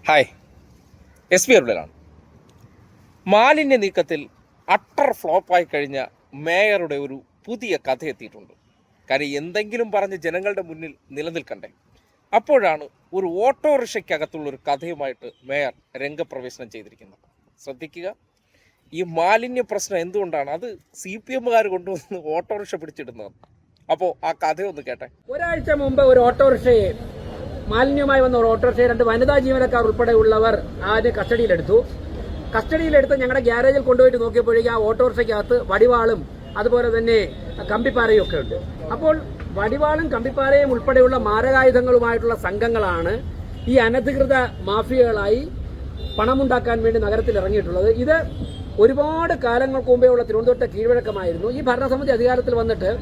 Hi, SP അരുളാണ്. മാലിന്യ നീക്കത്തിൽ utter ഫ്ലോപ്പായി കഴിഞ്ഞ മേയറുടെ ഒരു പുതിയ കഥ എത്തിയിട്ടുണ്ട്. കാര്യം എന്തെങ്കിലും പറഞ്ഞ് ജനങ്ങളുടെ മുന്നിൽ നിലനിൽക്കണ്ടേ. അപ്പോഴാണ് ഒരു ഓട്ടോറിക്ഷയ്ക്കകത്തുള്ളൊരു കഥയുമായിട്ട് മേയർ രംഗപ്രവേശനം ചെയ്തിരിക്കുന്നത്. ശ്രദ്ധിക്കുക, ഈ മാലിന്യ പ്രശ്നം എന്തുകൊണ്ടാണ് അത് CPM-കാർ കൊണ്ടുവന്ന് ഓട്ടോറിക്ഷ പിടിച്ചിടുന്നത്. അപ്പോൾ ആ കഥയൊന്ന് കേട്ടെ. ഒരാഴ്ച മുമ്പ് ഒരു ഓട്ടോറിക്ഷയെ മാലിന്യമായി വന്ന ഒരു ഓട്ടോറിക്ഷയെ 2 വനിതാ ജീവനക്കാർ ഉൾപ്പെടെയുള്ളവർ ആദ്യം കസ്റ്റഡിയിലെടുത്ത് ഞങ്ങളുടെ ഗ്യാരേജിൽ കൊണ്ടുപോയിട്ട് നോക്കിയപ്പോഴേക്കും ആ ഓട്ടോറിക്ഷയ്ക്കകത്ത് വടിവാളും അതുപോലെ തന്നെ കമ്പിപ്പാറയും ഒക്കെ ഉണ്ട്. അപ്പോൾ വടിവാളും കമ്പിപ്പാറയും ഉൾപ്പെടെയുള്ള മാരകായുധങ്ങളുമായിട്ടുള്ള സംഘങ്ങളാണ് ഈ അനധികൃത മാഫിയകളായി പണമുണ്ടാക്കാൻ വേണ്ടി നഗരത്തിൽ ഇറങ്ങിയിട്ടുള്ളത്. ഇത് ഒരുപാട് കാലങ്ങൾക്ക് മുമ്പേ ഉള്ള തിരുവനന്തപുരത്തെ കീഴ്വഴക്കമായിരുന്നു. ഈ ഭരണസമിതി അധികാരത്തിൽ വന്നിട്ട്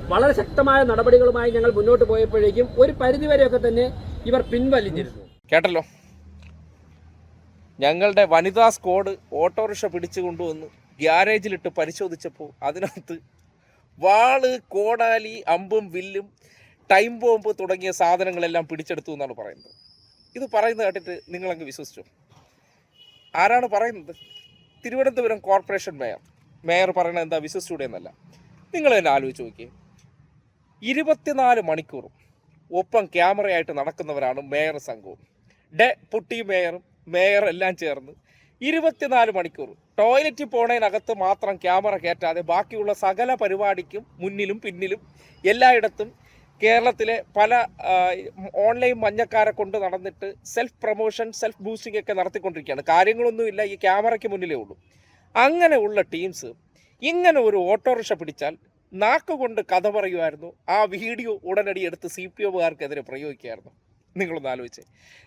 വളരെ ശക്തമായ നടപടികളുമായി ഞങ്ങൾ മുന്നോട്ട് പോയപ്പോഴേക്കും ഒരു പരിധിവരെയൊക്കെ തന്നെ ഇവർ പിൻവലിഞ്ഞിരുന്നു. കേട്ടല്ലോ, ഞങ്ങളുടെ വനിതാ സ്ക്വാഡ് ഓട്ടോറിക്ഷ പിടിച്ചു കൊണ്ടുവന്ന് ഗ്യാരേജിലിട്ട് പരിശോധിച്ചപ്പോൾ അതിനകത്ത് വാള്, കോടാലി, അമ്പും വില്ലും, ടൈം ബോംബ് തുടങ്ങിയ സാധനങ്ങളെല്ലാം പിടിച്ചെടുത്തു എന്നാണ് പറയുന്നത്. ഇത് പറയുന്നത് കേട്ടിട്ട് നിങ്ങളങ്ങ് വിശ്വസിച്ചു. ആരാണ് പറയുന്നത്? തിരുവനന്തപുരം കോർപ്പറേഷൻ മേയർ പറയണത് എന്താ വിശ്വസിച്ചൂടെ എന്നല്ല. നിങ്ങൾ തന്നെ ആലോചിച്ച് നോക്കിയേ. 24 മണിക്കൂറും ഒപ്പം ക്യാമറയായിട്ട് നടക്കുന്നവരാണ് മേയർ സംഘവും. ഡെപ്യൂട്ടി മേയർ എല്ലാം ചേർന്ന് 24 മണിക്കൂർ ടോയ്ലറ്റിൽ പോണതിനകത്ത് മാത്രം ക്യാമറ കയറ്റാതെ ബാക്കിയുള്ള സകല പരിപാടിക്കും മുന്നിലും പിന്നിലും എല്ലായിടത്തും കേരളത്തിലെ പല ഓൺലൈൻ മഞ്ഞക്കാരെ കൊണ്ട് നടന്നിട്ട് സെൽഫ് പ്രൊമോഷൻ, സെൽഫ് ബൂസ്റ്റിംഗ് ഒക്കെ നടത്തിക്കൊണ്ടിരിക്കുകയാണ്. കാര്യങ്ങളൊന്നുമില്ല, ഈ ക്യാമറയ്ക്ക് മുന്നിലേ ഉള്ളൂ. അങ്ങനെയുള്ള ടീംസ് ഇങ്ങനെ ഒരു ഓട്ടോറിക്ഷ പിടിച്ചാൽ നാക്കുകൊണ്ട് കഥ പറയുമായിരുന്നു. ആ വീഡിയോ ഉടനടി എടുത്ത് CPM-കാർക്കെതിരെ പ്രയോഗിക്കുകയായിരുന്നു. നിങ്ങളൊന്ന് ആലോചിച്ചേ.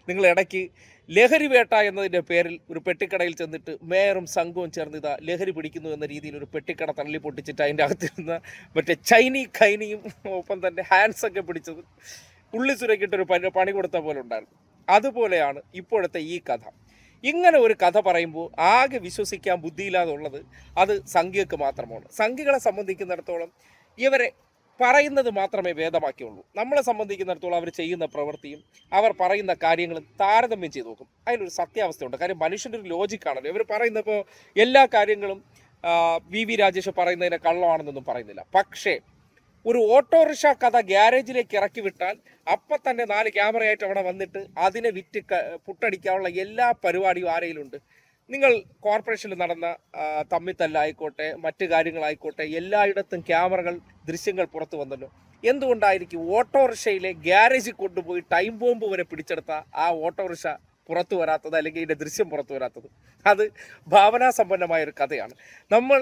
നിങ്ങൾ ഇടയ്ക്ക് ലഹരി വേട്ട എന്നതിൻ്റെ പേരിൽ ഒരു പെട്ടിക്കടയിൽ ചെന്നിട്ട് മേയറും സംഘവും ചേർന്ന് ഇതാ ലഹരി പിടിക്കുന്നു എന്ന രീതിയിൽ ഒരു പെട്ടിക്കട തള്ളി പൊട്ടിച്ചിട്ട് അതിൻ്റെ അകത്തിരുന്ന മറ്റേ ഖൈനിയും ഒപ്പം തന്നെ ഹാൻഡ്സൊക്കെ പിടിച്ചത് ഉള്ളിസുരക്കിട്ടൊരു പണി കൊടുത്ത പോലെ ഉണ്ടായിരുന്നു. അതുപോലെയാണ് ഇപ്പോഴത്തെ ഈ കഥ. ഇങ്ങനെ ഒരു കഥ പറയുമ്പോൾ ആകെ വിശ്വസിക്കാൻ ബുദ്ധിയില്ലാതുള്ളത് അത് സംഘികൾക്ക് മാത്രമാണ്. സംഘികളെ സംബന്ധിക്കുന്നിടത്തോളം ഇവരെ പറയുന്നത് മാത്രമേ വേദമാക്കിയുള്ളൂ. നമ്മളെ സംബന്ധിക്കുന്നിടത്തോളം അവർ ചെയ്യുന്ന പ്രവൃത്തിയും അവർ പറയുന്ന കാര്യങ്ങളും താരതമ്യം ചെയ്ത് നോക്കും. അതിനൊരു സത്യാവസ്ഥയുണ്ട്. കാര്യം മനുഷ്യൻ്റെ ഒരു ലോജിക്കാണല്ലോ. ഇവർ പറയുന്നപ്പോൾ എല്ലാ കാര്യങ്ങളും VV രാജേഷ് പറയുന്നതിനെ കള്ളമാണെന്നൊന്നും പറയുന്നില്ല. പക്ഷേ ഒരു ഓട്ടോറിക്ഷ കഥ ഗ്യാരേജിലേക്ക് ഇറക്കി വിട്ടാൽ അപ്പം തന്നെ 4 ക്യാമറയായിട്ട് അവിടെ വന്നിട്ട് അതിനെ വിറ്റ് പുട്ടടിക്കാനുള്ള എല്ലാ പരിപാടിയും ആരെയിലുണ്ട്. നിങ്ങൾ കോർപ്പറേഷനിൽ നടന്ന തമ്മിത്തല്ലായിക്കോട്ടെ, മറ്റു കാര്യങ്ങളായിക്കോട്ടെ, എല്ലായിടത്തും ക്യാമറകൾ, ദൃശ്യങ്ങൾ പുറത്തു വന്നല്ലോ. എന്തുകൊണ്ടായിരിക്കും ഓട്ടോറിക്ഷയിലെ ഗ്യാരേജിൽ കൊണ്ടുപോയി ടൈം ബോംബ് വരെ പിടിച്ചെടുത്ത ആ ഓട്ടോറിക്ഷ പുറത്തു വരാത്തത്, അല്ലെങ്കിൽ ഇതിൻ്റെ ദൃശ്യം പുറത്തു വരാത്തത്? അത് ഭാവനാസമ്പന്നമായൊരു കഥയാണ്. നമ്മൾ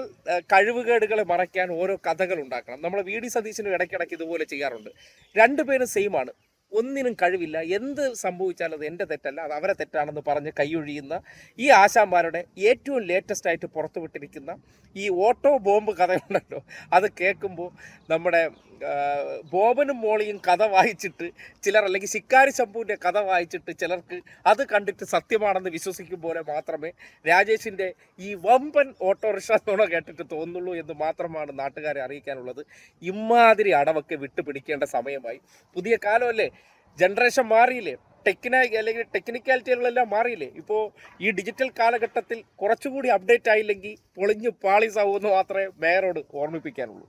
കഴിവുകേടുകളെ മറയ്ക്കാൻ ഓരോ കഥകൾ ഉണ്ടാക്കണം. നമ്മൾ VD സതീശനും ഇടയ്ക്കിടയ്ക്ക് ഇതുപോലെ ചെയ്യാറുണ്ട്. 2 പേരും സെയിമാണ്, ഒന്നിനും കഴിവില്ല, എന്ത് സംഭവിച്ചാലും അത് എൻ്റെ തെറ്റല്ല, അത് അവരെ തെറ്റാണെന്ന് പറഞ്ഞ് കൈയൊഴിയുന്ന ഈ ആശാന്മാരുടെ ഏറ്റവും ലേറ്റസ്റ്റ് ആയിട്ട് പുറത്തുവിട്ടിരിക്കുന്ന ഈ ഓട്ടോ ബോംബ് കഥയുണ്ടല്ലോ, അത് കേൾക്കുമ്പോൾ നമ്മുടെ ബോബനും മോളിയും കഥ വായിച്ചിട്ട് ചിലർ, അല്ലെങ്കിൽ ശിക്കാരി ശംഭുവിൻ്റെ കഥ വായിച്ചിട്ട് ചിലർക്ക് അത് കണ്ടിട്ട് സത്യമാണെന്ന് വിശ്വസിക്കും പോലെ മാത്രമേ രാജേഷിൻ്റെ ഈ വമ്പൻ ഓട്ടോറിക്ഷ നുണ കേട്ടിട്ട് തോന്നുള്ളൂ എന്ന് മാത്രമാണ് നാട്ടുകാരെ അറിയിക്കാനുള്ളത്. ഇമാതിരി അടവൊക്കെ വിട്ടുപിടിക്കേണ്ട സമയമായി. പുതിയ കാലമല്ലേ, ജനറേഷൻ മാറിയില്ലേ, അല്ലെങ്കിൽ ടെക്നിക്കാലിറ്റികളെല്ലാം മാറിയില്ലേ. ഇപ്പോൾ ഈ ഡിജിറ്റൽ കാലഘട്ടത്തിൽ കുറച്ചുകൂടി അപ്ഡേറ്റ് ആയില്ലെങ്കിൽ പൊളിഞ്ഞ് പാളീസാവുമെന്ന് മാത്രമേ മേയറോട് ഓർമ്മിപ്പിക്കാനുള്ളൂ.